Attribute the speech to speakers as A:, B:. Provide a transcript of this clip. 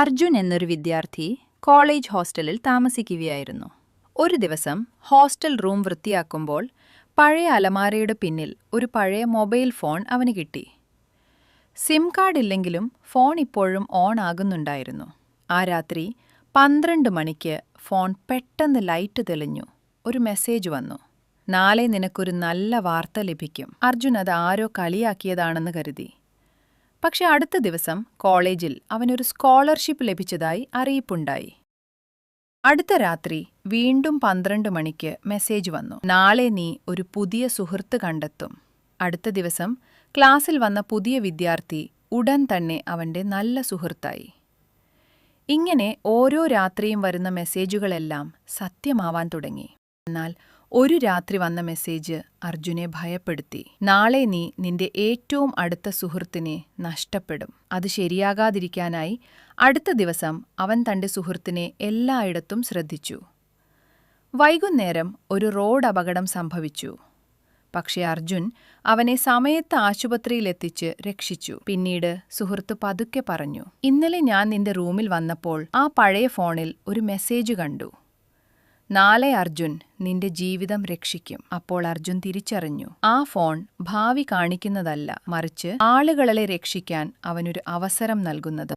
A: അർജുൻ എന്നൊരു വിദ്യാർത്ഥി കോളേജ് ഹോസ്റ്റലിൽ താമസിക്കുകയായിരുന്നു. ഒരു ദിവസം ഹോസ്റ്റൽ റൂം വൃത്തിയാക്കുമ്പോൾ പഴയ അലമാരയുടെ പിന്നിൽ ഒരു പഴയ മൊബൈൽ ഫോൺ അവന് കിട്ടി. സിം കാർഡ് ഇല്ലെങ്കിലും ഫോൺ ഇപ്പോഴും ഓൺ ആകുന്നുണ്ടായിരുന്നു. ആ രാത്രി 12 മണിക്ക് ഫോൺ പെട്ടെന്ന് ലൈറ്റ് തെളിഞ്ഞു. ഒരു മെസ്സേജ് വന്നു. നാളെ നിനക്കൊരു നല്ല വാർത്ത ലഭിക്കും. അർജുൻ അത് ആരോ കളിയാക്കിയതാണെന്ന് കരുതി. പക്ഷെ അടുത്ത ദിവസം കോളേജിൽ അവനൊരു സ്കോളർഷിപ്പ് ലഭിച്ചതായി അറിയിപ്പുണ്ടായി. അടുത്ത രാത്രി വീണ്ടും 12 മണിക്ക് മെസ്സേജ് വന്നു. നാളെ നീ ഒരു പുതിയ സുഹൃത്ത് കണ്ടെത്തും. അടുത്ത ദിവസം ക്ലാസ്സിൽ വന്ന പുതിയ വിദ്യാർത്ഥി ഉടൻ തന്നെ അവന്റെ നല്ല സുഹൃത്തായി. ഇങ്ങനെ ഓരോ രാത്രിയും വരുന്ന മെസ്സേജുകളെല്ലാം സത്യമാവാൻ തുടങ്ങി. എന്നാൽ ഒരു രാത്രി വന്ന മെസ്സേജ് അർജുനെ ഭയപ്പെടുത്തി. നാളെ നീ നിന്റെ ഏറ്റവും അടുത്ത സുഹൃത്തിനെ നഷ്ടപ്പെടും. അത് ശരിയാകാതിരിക്കാനായി അടുത്ത ദിവസം അവൻ തന്റെ സുഹൃത്തിനെ എല്ലായിടത്തും ശ്രദ്ധിച്ചു. വൈകുന്നേരം ഒരു റോഡ് അപകടം സംഭവിച്ചു. പക്ഷേ അർജുൻ അവനെ സമയത്ത് ആശുപത്രിയിലെത്തിച്ച് രക്ഷിച്ചു. പിന്നീട് സുഹൃത്ത് പതുക്കെ പറഞ്ഞു, ഇന്നലെ ഞാൻ നിന്റെ റൂമിൽ വന്നപ്പോൾ ആ പഴയ ഫോണിൽ ഒരു മെസ്സേജ് കണ്ടു. നാളെ അർജുൻ നിന്റെ ജീവിതം രക്ഷിക്കും. അപ്പോൾ അർജുൻ തിരിച്ചറിഞ്ഞു, ആ ഫോൺ ഭാവി കാണിക്കുന്നതല്ല, മറിച്ച് ആളുകളെ രക്ഷിക്കാൻ അവനൊരു അവസരം നൽകുന്നത്.